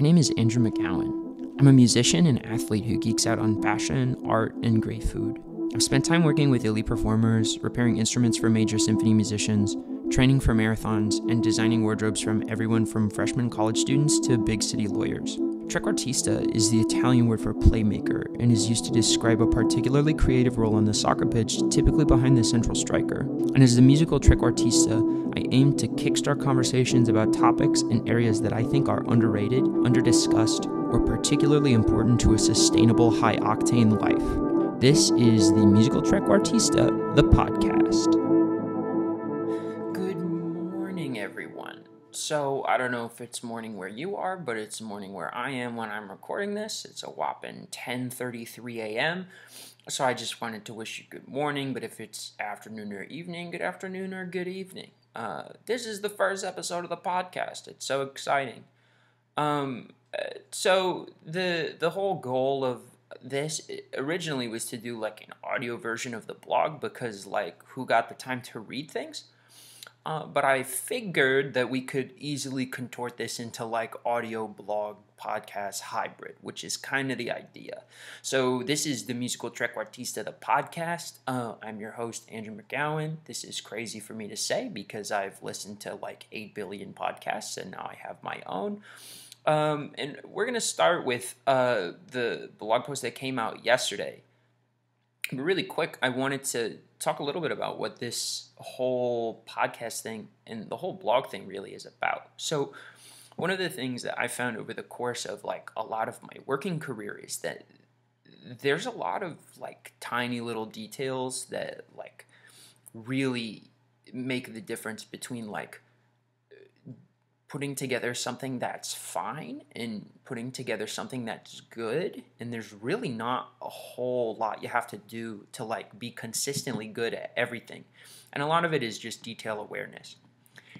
name is Andrew McGowan. I'm a musician and athlete who geeks out on fashion, art, and great food. I've spent time working with elite performers, repairing instruments for major symphony musicians, training for marathons, and designing wardrobes from everyone from freshman college students to big city lawyers. Trequartista is the Italian word for playmaker and is used to describe a particularly creative role on the soccer pitch, typically behind the central striker. And as the musical trequartista, I aim to kickstart conversations about topics and areas that I think are underrated, underdiscussed, or particularly important to a sustainable high-octane life. This is the Musical Trequartista, the podcast. Good morning, everyone. So, I don't know if it's morning where you are, but it's morning where I am when I'm recording this. It's a whopping 10:33 a.m., so I just wanted to wish you good morning, but if it's afternoon or evening, good afternoon or good evening. This is the first episode of the podcast. It's so exciting. So the whole goal of this originally was to do like an audio version of the blog because like who got the time to read things? But I figured that we could easily contort this into like audio blog podcast hybrid, which is kind of the idea. So this is the Musical Trequartista, the podcast. I'm your host, Andrew McGowan. This is crazy for me to say because I've listened to like 8 billion podcasts and now I have my own. And we're going to start with the blog post that came out yesterday. But really quick, I wanted to talk a little bit about what this whole podcast thing and the whole blog thing really is about. So one of the things that I found over the course of like a lot of my working career is that there's a lot of like tiny little details that like really make the difference between like putting together something that's fine and putting together something that's good, and there's really not a whole lot you have to do to like be consistently good at everything, and a lot of it is just detail awareness.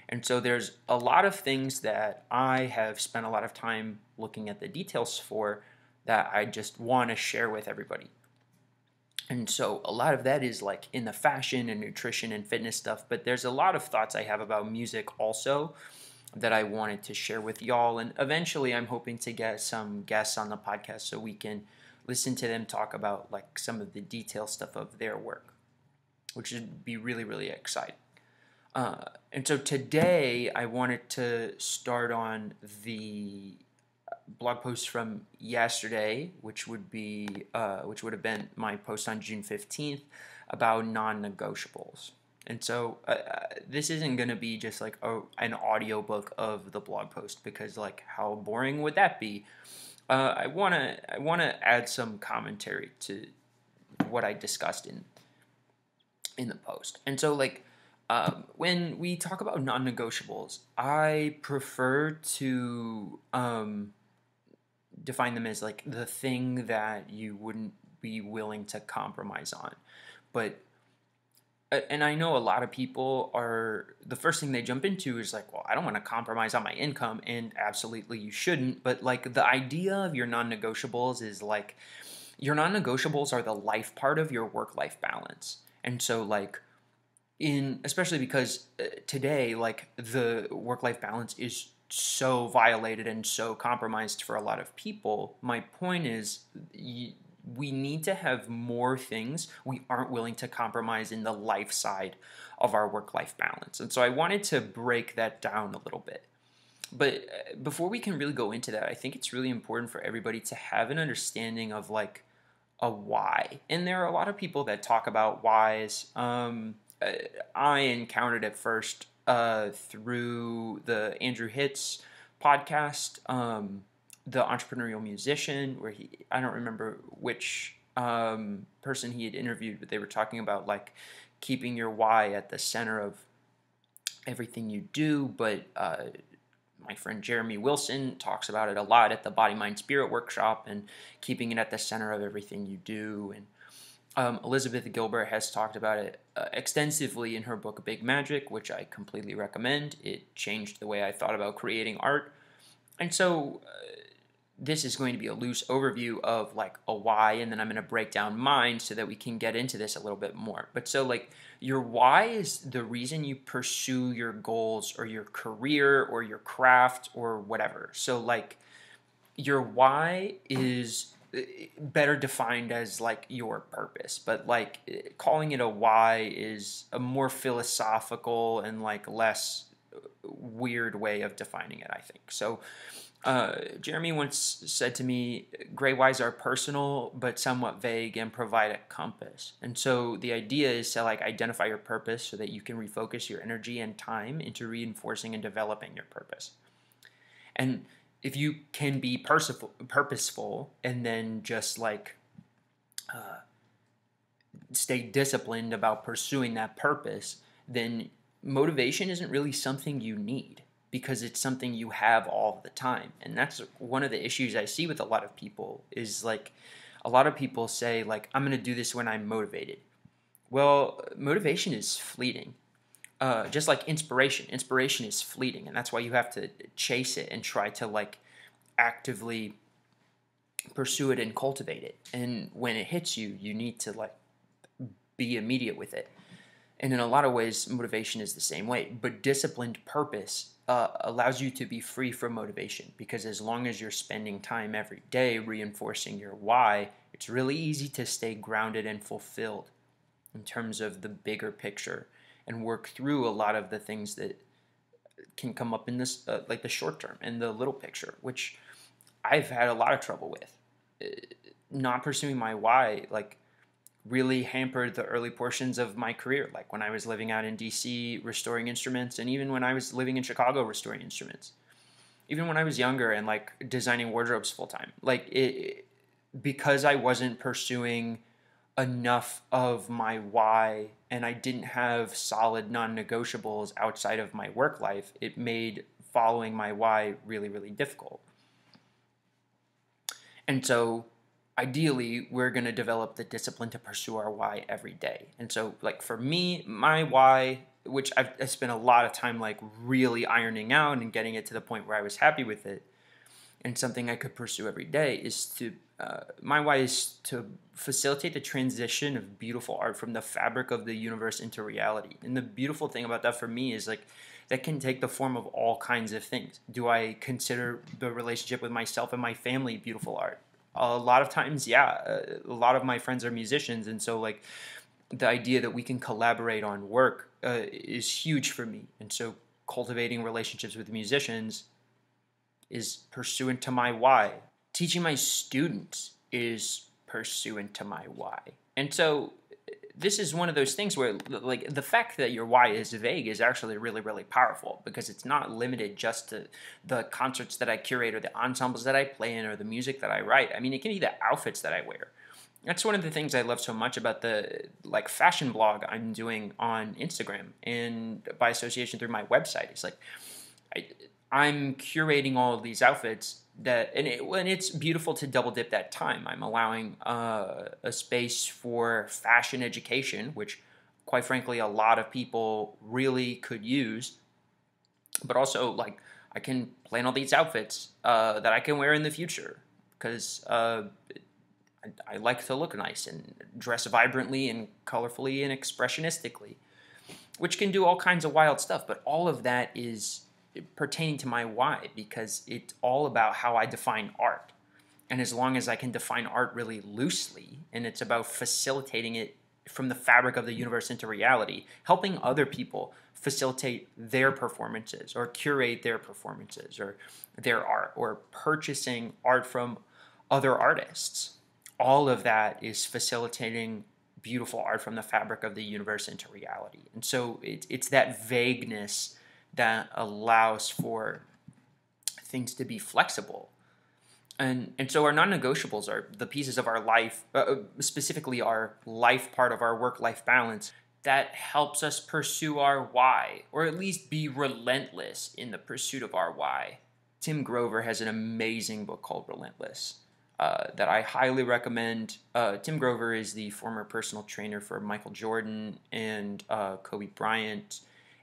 And so there's a lot of things that I have spent a lot of time looking at the details for that I just want to share with everybody. And so a lot of that is like in the fashion and nutrition and fitness stuff, but there's a lot of thoughts I have about music also that I wanted to share with y'all, and eventually I'm hoping to get some guests on the podcast so we can listen to them talk about like some of the detail stuff of their work, which would be really, really exciting. And so today I wanted to start on the blog post from yesterday, which would have been my post on June 15th about non-negotiables. And so this isn't going to be just like an audio book of the blog post because like how boring would that be? I want to add some commentary to what I discussed in the post. And so like when we talk about non-negotiables, I prefer to define them as like the thing that you wouldn't be willing to compromise on. And I know a lot of people the first thing they jump into is like, well, I don't want to compromise on my income, and absolutely you shouldn't. But like the idea of your non-negotiables is like your non-negotiables are the life part of your work-life balance. And so like especially because today like the work-life balance is so violated and so compromised for a lot of people. My point is we need to have more things we aren't willing to compromise in the life side of our work-life balance. And so I wanted to break that down a little bit. But before we can really go into that, I think it's really important for everybody to have an understanding of like a why. And there are a lot of people that talk about whys. I encountered it first through the Andrew Hitz podcast, the entrepreneurial musician, where I don't remember which person he had interviewed, but they were talking about like keeping your why at the center of everything you do. But my friend Jeremy Wilson talks about it a lot at the Body, Mind, Spirit workshop and keeping it at the center of everything you do. And Elizabeth Gilbert has talked about it extensively in her book Big Magic, which I completely recommend. It changed the way I thought about creating art. And so this is going to be a loose overview of like a why, and then I'm going to break down mine so that we can get into this a little bit more. But so like your why is the reason you pursue your goals or your career or your craft or whatever. So like your why is better defined as like your purpose, but like calling it a why is a more philosophical and like less weird way of defining it, I think. So Jeremy once said to me, gray whys are personal but somewhat vague and provide a compass. And so the idea is to like identify your purpose so that you can refocus your energy and time into reinforcing and developing your purpose. And if you can be purposeful and then just like stay disciplined about pursuing that purpose, then motivation isn't really something you need because it's something you have all the time. And that's one of the issues I see with a lot of people is like a lot of people say like, I'm going to do this when I'm motivated. Well, motivation is fleeting. Just like inspiration is fleeting, and that's why you have to chase it and try to like actively pursue it and cultivate it. And when it hits you, you need to like be immediate with it. And in a lot of ways, motivation is the same way. But disciplined purpose allows you to be free from motivation, because as long as you're spending time every day reinforcing your why, it's really easy to stay grounded and fulfilled in terms of the bigger picture and work through a lot of the things that can come up in this, like the short term and the little picture, which I've had a lot of trouble with. Not pursuing my why, like, really hampered the early portions of my career, like when I was living out in DC restoring instruments, and even when I was living in Chicago restoring instruments. Even when I was younger and like designing wardrobes full time, like because I wasn't pursuing enough of my why and I didn't have solid non-negotiables outside of my work life, it made following my why really, really difficult. And so ideally, we're going to develop the discipline to pursue our why every day. And so like for me, my why, which I spent a lot of time like really ironing out and getting it to the point where I was happy with it, and something I could pursue every day is to, my why is to facilitate the transition of beautiful art from the fabric of the universe into reality. And the beautiful thing about that for me is like, that can take the form of all kinds of things. Do I consider the relationship with myself and my family beautiful art? A lot of times, yeah. A lot of my friends are musicians, and so like the idea that we can collaborate on work is huge for me. And so cultivating relationships with musicians is pursuant to my why. Teaching my students is pursuant to my why. And so this is one of those things where like the fact that your why is vague is actually really, really powerful, because it's not limited just to the concerts that I curate or the ensembles that I play in or the music that I write. I mean, it can be the outfits that I wear. That's one of the things I love so much about the like fashion blog I'm doing on Instagram, and by association through my website. It's like I'm curating all of these outfits that, and it's beautiful to double dip that time. I'm allowing a space for fashion education, which quite frankly a lot of people really could use, but also like I can plan all these outfits that I can wear in the future, because I like to look nice and dress vibrantly and colorfully and expressionistically, which can do all kinds of wild stuff. But all of that is pertaining to my why, because it's all about how I define art. And as long as I can define art really loosely, and it's about facilitating it from the fabric of the universe into reality, helping other people facilitate their performances or curate their performances or their art, or purchasing art from other artists, all of that is facilitating beautiful art from the fabric of the universe into reality. And so it's that vagueness that allows for things to be flexible. And so our non-negotiables are the pieces of our life, specifically our life part of our work-life balance, that helps us pursue our why, or at least be relentless in the pursuit of our why. Tim Grover has an amazing book called Relentless that I highly recommend. Tim Grover is the former personal trainer for Michael Jordan and Kobe Bryant,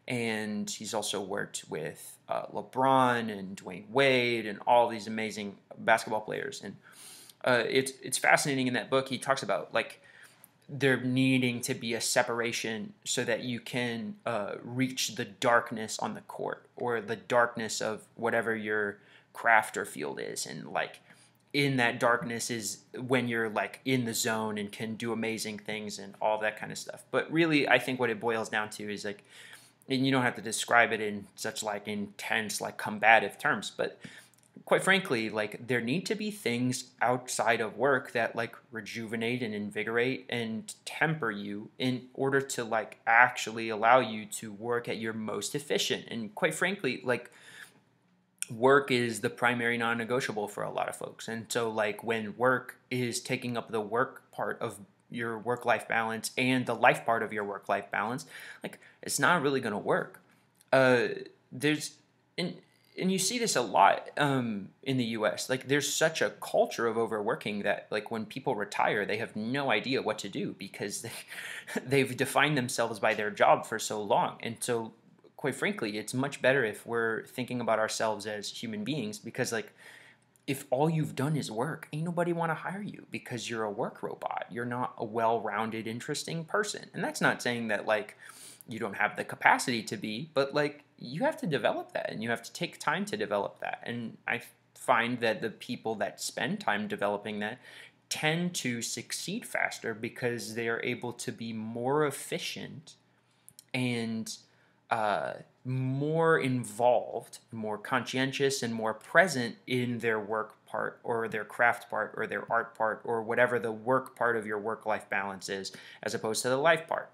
and he's also worked with LeBron and Dwayne Wade and all these amazing basketball players. And it's fascinating. In that book, he talks about like there needing to be a separation so that you can reach the darkness on the court, or the darkness of whatever you're crafter field is, and like in that darkness is when you're like in the zone and can do amazing things and all that kind of stuff. But really, I think what it boils down to is like, and you don't have to describe it in such like intense, like combative terms, but quite frankly, like there need to be things outside of work that like rejuvenate and invigorate and temper you in order to like actually allow you to work at your most efficient. And quite frankly, like work is the primary non-negotiable for a lot of folks. And so like when work is taking up the work part of your work-life balance and the life part of your work-life balance, like it's not really going to work. There's and you see this a lot in the US. Like there's such a culture of overworking that like when people retire, they have no idea what to do because they've defined themselves by their job for so long. And so quite frankly, it's much better if we're thinking about ourselves as human beings, because like if all you've done is work, ain't nobody want to hire you because you're a work robot. You're not a well-rounded, interesting person. And that's not saying that like you don't have the capacity to be, but like you have to develop that and you have to take time to develop that. And I find that the people that spend time developing that tend to succeed faster because they are able to be more efficient and more involved, more conscientious, and more present in their work part or their craft part or their art part or whatever the work part of your work-life balance is, as opposed to the life part.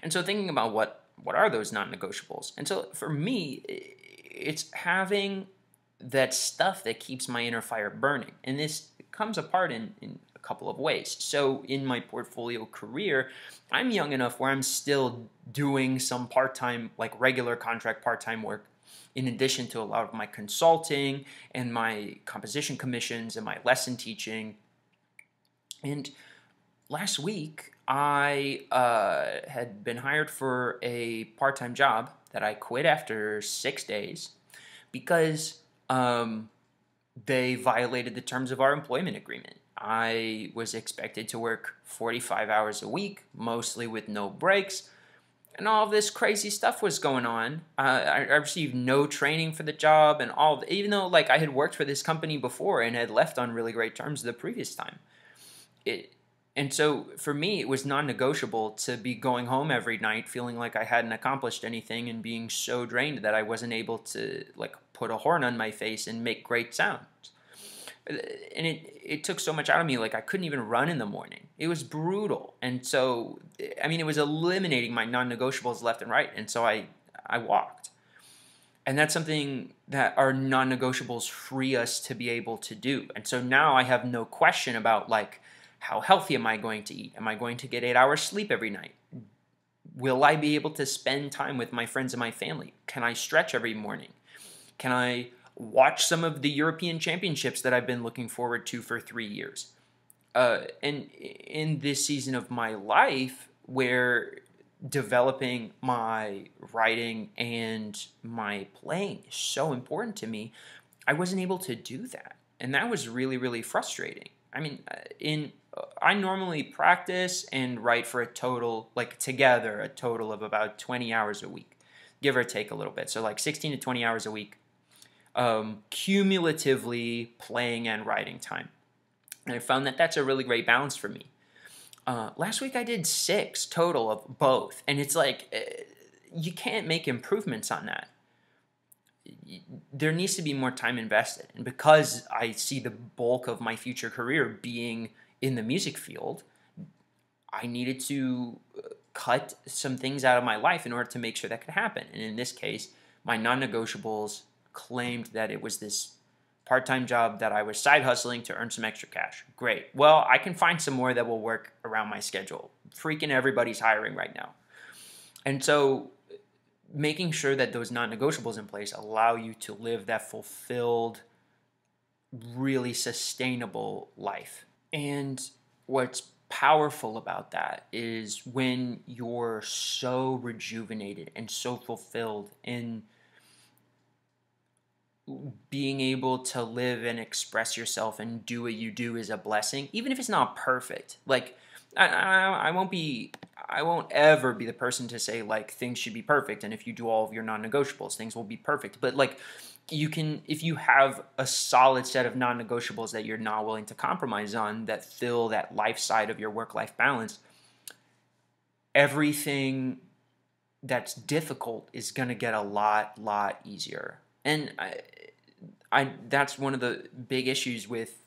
And so thinking about what are those non-negotiables? And so for me, it's having that stuff that keeps my inner fire burning. And this comes apart in a couple of ways. So in my portfolio career, I'm young enough where I'm still doing some part-time, like regular contract part-time work, in addition to a lot of my consulting and my composition commissions and my lesson teaching. And last week, I had been hired for a part-time job that I quit after 6 days because they violated the terms of our employment agreement. I was expected to work 45 hours a week, mostly with no breaks, and all this crazy stuff was going on. I received no training for the job, and even though like I had worked for this company before and had left on really great terms the previous time. And so for me, it was non-negotiable to be going home every night feeling like I hadn't accomplished anything and being so drained that I wasn't able to like put a horn on my face and make great sounds. And it took so much out of me, like I couldn't even run in the morning. It was brutal. And so, I mean, it was eliminating my non-negotiables left and right. And so I walked. And that's something that our non-negotiables free us to be able to do. And so now I have no question about like, how healthy am I going to eat? Am I going to get 8 hours sleep every night? Will I be able to spend time with my friends and my family? Can I stretch every morning? Can I watch some of the European Championships that I've been looking forward to for 3 years? And in this season of my life where developing my writing and my playing is so important to me, I wasn't able to do that. And that was really, really frustrating. I mean, I normally practice and write for a total of about 20 hours a week, give or take a little bit. So like 16 to 20 hours a week, cumulatively playing and writing time. And I found that that's a really great balance for me. Last week I did 6 total of both. And it's like, you can't make improvements on that. There needs to be more time invested. And because I see the bulk of my future career being in the music field, I needed to cut some things out of my life in order to make sure that could happen. And in this case, my non-negotiables claimed that it was this part-time job that I was side hustling to earn some extra cash. Great. Well, I can find some more that will work around my schedule. Freaking everybody's hiring right now. And so making sure that those non-negotiables in place allow you to live that fulfilled, really sustainable life. And what's powerful about that is when you're so rejuvenated and so fulfilled in being able to live and express yourself and do what you do is a blessing, even if it's not perfect. Like I won't ever be the person to say like things should be perfect, and if you do all of your non-negotiables, things will be perfect. But like you can, if you have a solid set of non-negotiables that you're not willing to compromise on, that fill that life side of your work-life balance, everything that's difficult is going to get a lot easier. And that's one of the big issues with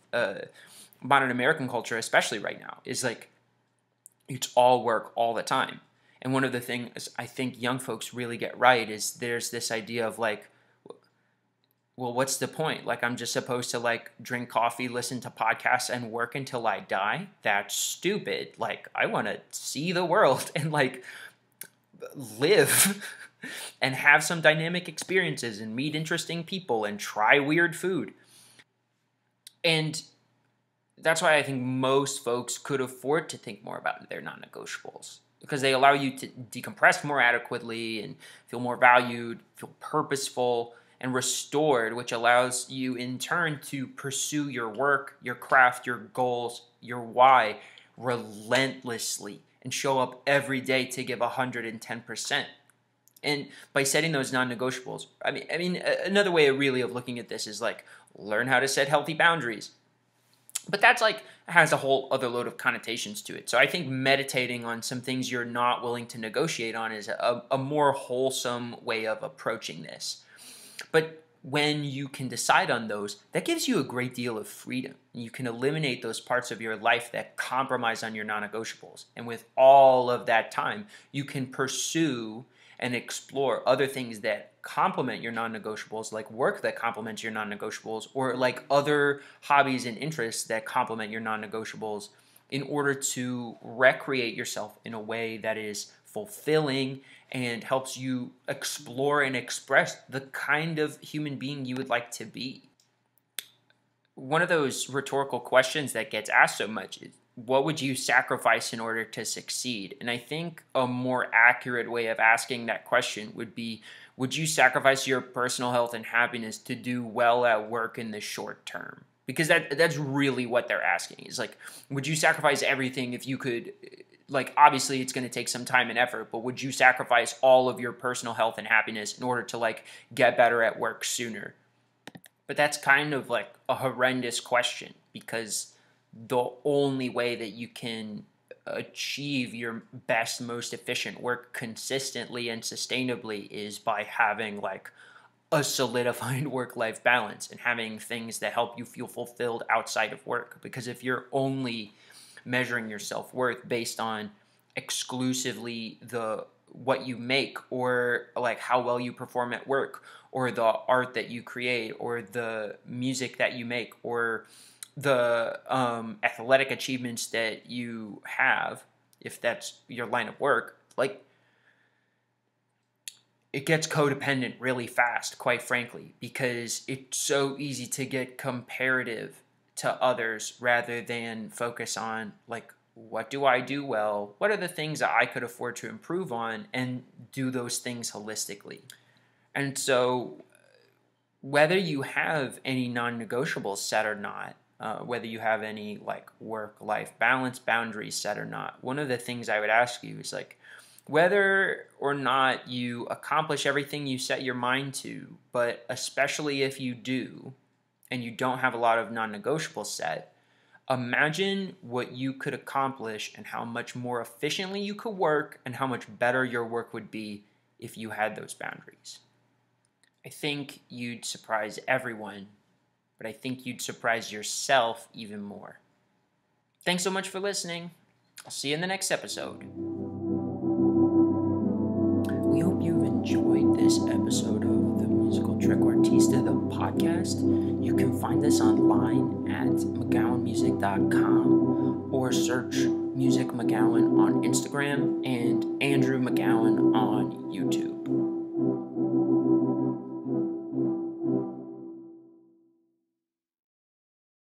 modern American culture, especially right now, is like it's all work all the time. And one of the things I think young folks really get right is there's this idea of like, well, what's the point? Like, I'm just supposed to like drink coffee, listen to podcasts, and work until I die? That's stupid. Like, I want to see the world and like live and have some dynamic experiences and meet interesting people and try weird food. And that's why I think most folks could afford to think more about their non-negotiables, because they allow you to decompress more adequately and feel more valued, feel purposeful, and restored, which allows you in turn to pursue your work, your craft, your goals, your why relentlessly and show up every day to give 110%. And by setting those non-negotiables, I mean, another way really of looking at this is like learn how to set healthy boundaries. But that's like has a whole other load of connotations to it. So I think meditating on some things you're not willing to negotiate on is a more wholesome way of approaching this. But when you can decide on those, that gives you a great deal of freedom. You can eliminate those parts of your life that compromise on your non-negotiables. And with all of that time, you can pursue and explore other things that complement your non-negotiables, like work that complements your non-negotiables, or like other hobbies and interests that complement your non-negotiables, in order to recreate yourself in a way that is fulfilling and helps you explore and express the kind of human being you would like to be. One of those rhetorical questions that gets asked so much is, what would you sacrifice in order to succeed? And I think a more accurate way of asking that question would be, would you sacrifice your personal health and happiness to do well at work in the short term? Because that's really what they're asking. Is like, would you sacrifice everything if you could, like, obviously it's going to take some time and effort, but would you sacrifice all of your personal health and happiness in order to like get better at work sooner? But that's kind of like a horrendous question, because the only way that you can achieve your best, most efficient work consistently and sustainably is by having like a solidified work-life balance and having things that help you feel fulfilled outside of work. Because if you're only measuring your self-worth based on exclusively what you make, or like how well you perform at work, or the art that you create, or the music that you make, or the athletic achievements that you have, if that's your line of work, like, it gets codependent really fast, quite frankly, because it's so easy to get comparative to others rather than focus on, like, what do I do well? What are the things that I could afford to improve on, and do those things holistically? And so whether you have any non-negotiables set or not, whether you have any like work-life balance boundaries set or not, one of the things I would ask you is like, whether or not you accomplish everything you set your mind to, but especially if you do, and you don't have a lot of non-negotiables set, imagine what you could accomplish and how much more efficiently you could work and how much better your work would be if you had those boundaries. I think you'd surprise everyone, but I think you'd surprise yourself even more. Thanks so much for listening. I'll see you in the next episode. We hope you've enjoyed this episode of the Musical Trequartista, the podcast. You can find us online at mcgowanmusic.com, or search Music McGowan on Instagram and Andrew McGowan on YouTube.